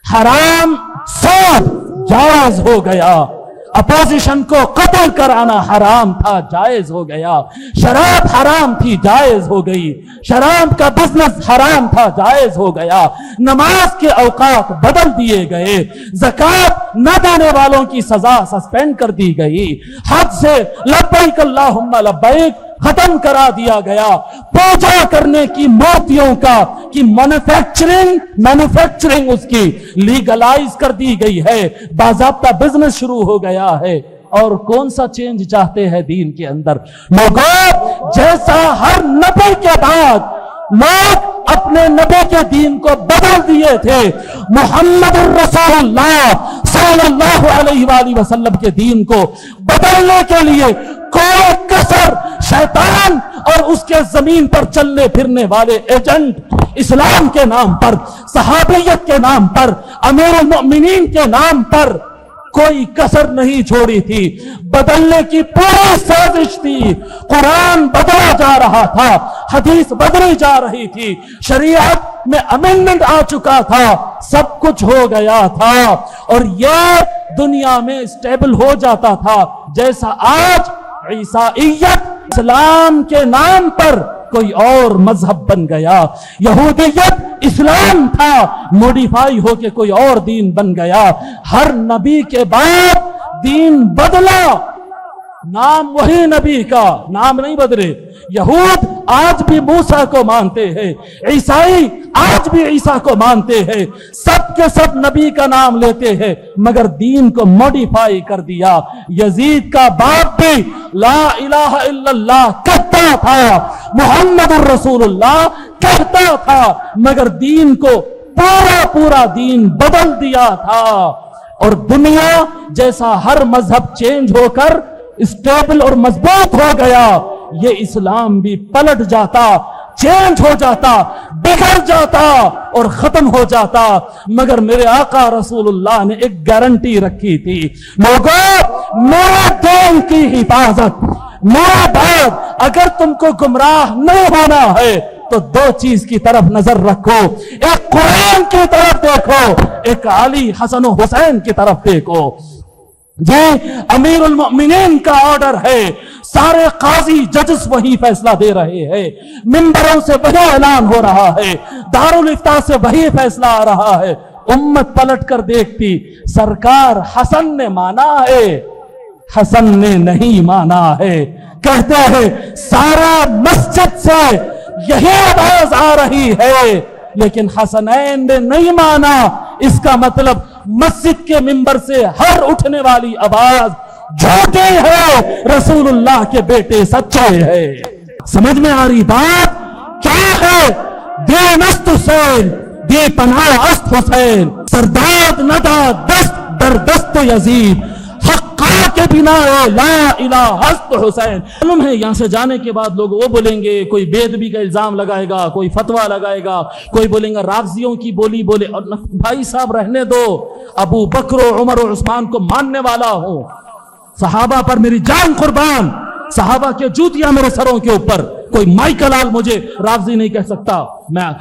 حرام سود جائز ہو گیا، اپوزیشن کو قتل کرانا حرام تھا، جائز ہو گیا، شراب حرام تھی، جائز ہو گئی، شراب کا بزنس حرام تھا، جائز ہو گیا، نماز کے اوقات بدل دیے گئے، زکوٰۃ نہ دینے والوں کی سزا سسپینڈ کر دی گئی، حج سے لبیک اللہم لبیک ختم کرا دیا گیا، پوجا کرنے کی مورتیوں کی مینوفیکچرنگ اس کی لیگلائز کر دی گئی ہے، باضابطہ بزنس شروع ہو گیا ہے۔ اور کون سا چینج چاہتے ہیں دین کے اندر؟ لوگوں، جیسا ہر نبی کے بعد لوگ اپنے نبی کے دین کو بدل دیے تھے، محمد الرسول اللہ صلی اللہ علیہ وآلہ وسلم کے دین کو بدلنے کے لیے کوئی کسر شیطان اور اس کے زمین پر چلنے پھرنے والے ایجنٹ اسلام کے نام پر، صحابیت کے نام پر، امیر المؤمنین کے نام پر کوئی کسر نہیں چھوڑی تھی، بدلنے کی پوری سازش تھی۔ قرآن بدلا جا رہا تھا، حدیث بدلی جا رہی تھی، شریعت میں امینڈمنٹ آ چکا تھا، سب کچھ ہو گیا تھا، اور یہ دنیا میں اسٹیبل ہو جاتا تھا جیسا آج عیسائیت اسلام کے نام پر کوئی اور مذہب بن گیا، یہودیت اسلام تھا موڈیفائی ہو کے کوئی اور دین بن گیا۔ ہر نبی کے بعد دین بدلا، نام وہی نبی کا، نام نہیں بدلے۔ یہود آج بھی موسیٰ کو مانتے ہیں، عیسائی آج بھی عیسیٰ کو مانتے ہیں، سب کے سب نبی کا نام لیتے ہیں، مگر دین کو موڈیفائی کر دیا۔ یزید کا باپ بھی لا الہ الا اللہ کہتا تھا، محمد الرسول اللہ کہتا تھا، مگر دین کو پورا دین بدل دیا تھا۔ اور دنیا جیسا ہر مذہب چینج ہو کر اسٹیبل اور مضبوط ہو گیا، یہ اسلام بھی پلٹ جاتا، چینج ہو جاتا، بگڑ جاتا اور ختم ہو جاتا۔ مگر میرے آقا رسول اللہ نے ایک گارنٹی رکھی تھی، لوگوں میرے دین کی حفاظت، میرا بات، اگر تم کو گمراہ نہیں ہونا ہے تو دو چیز کی طرف نظر رکھو، ایک قرآن کی طرف دیکھو، ایک علی حسن و حسین کی طرف دیکھو۔ جی امیر المؤمنین کا آرڈر ہے، سارے قاضی ججز وہی فیصلہ دے رہے ہیں، منبروں سے وہی اعلان ہو رہا ہے، دارالافتاء سے وہی فیصلہ آ رہا ہے۔ امت پلٹ کر دیکھتی، سرکار حسن نے مانا ہے، حسن نے نہیں مانا ہے۔ کہتے ہیں سارا مسجد سے یہی آواز آ رہی ہے، لیکن حسنین نے نہیں مانا، اس کا مطلب مسجد کے منبر سے ہر اٹھنے والی آواز جھوٹی ہے، رسول اللہ کے بیٹے سچے ہیں۔ سمجھ میں آ رہی بات کیا ہے؟ دین است حسین، دی پناہ است حسین، سرداد ندا دست در دست یزید، حقا کے بنا لا الہ است حسین۔ معلوم ہے یہاں سے جانے کے بعد لوگ وہ بولیں گے، کوئی بے ادبی کا الزام لگائے گا، کوئی فتویٰ لگائے گا، کوئی بولیں گا رافضیوں کی بولی بولے۔ اور بھائی صاحب رہنے دو، ابو بکر و عمر و عثمان کو ماننے والا ہوں، صحابہ پر میری جان قربان، صحابہ کے جوتیاں میرے سروں کے اوپر، کوئی مائیکل لال مجھے رافضی نہیں کہہ سکتا، میں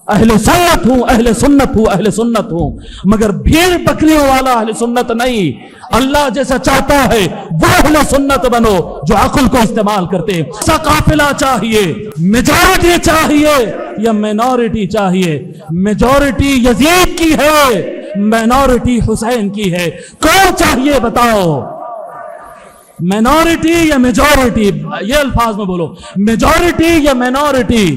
اہل سنت ہوں، اہل سنت ہوں، اہل سنت ہوں، مگر بھیڑ بکریوں والا اہل سنت نہیں۔ اللہ جیسا چاہتا ہے وہ اہل سنت بنو جو عقل کو استعمال کرتے۔ سا قافلہ چاہیے، میجورٹی چاہیے یا مینورٹی چاہیے؟ میجورٹی یزید کی ہے، مینورٹی حسین کی ہے، کون چاہیے بتاؤ؟ مینورٹی یا میجورٹی؟ یہ الفاظ میں بولو، میجورٹی یا مینورٹی؟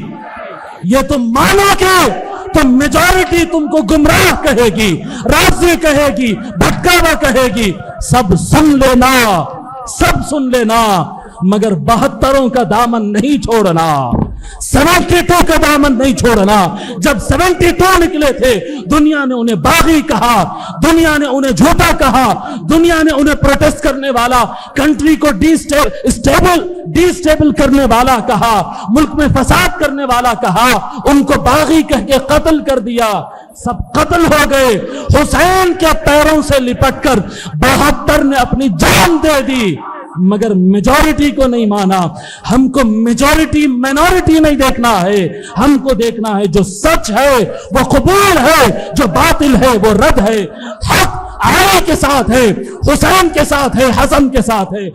یہ تم مانو گے تو میجورٹی تم کو گمراہ کہے گی، رافضی کہے گی، بھٹکاوا کہے گی، سب سن لینا، سب سن لینا، مگر 72 کا دامن نہیں چھوڑنا، 72 کا دامن نہیں چھوڑنا۔ جب 72 نکلے تھے، دنیا نے انہیں باغی کہا، دنیا نے انہیں جھوٹا کہا، دنیا نے انہیں پروٹیسٹ کرنے والا، کنٹری کو ڈی اسٹیبل کرنے والا کہا، ملک میں فساد کرنے والا کہا، ان کو باغی کہہ کے قتل کر دیا، سب قتل ہو گئے۔ حسین کے پیروں سے لپٹ کر 72 نے اپنی جان دے دی۔ مگر میجورٹی کو نہیں مانا. ہم کو میجورٹی مینورٹی نہیں دیکھنا ہے, ہم کو دیکھنا ہے جو سچ ہے وہ قبول ہے, جو باطل ہے وہ رد ہے. حق علی کے ساتھ ہے, حسین کے ساتھ ہے, حسن کے ساتھ ہے.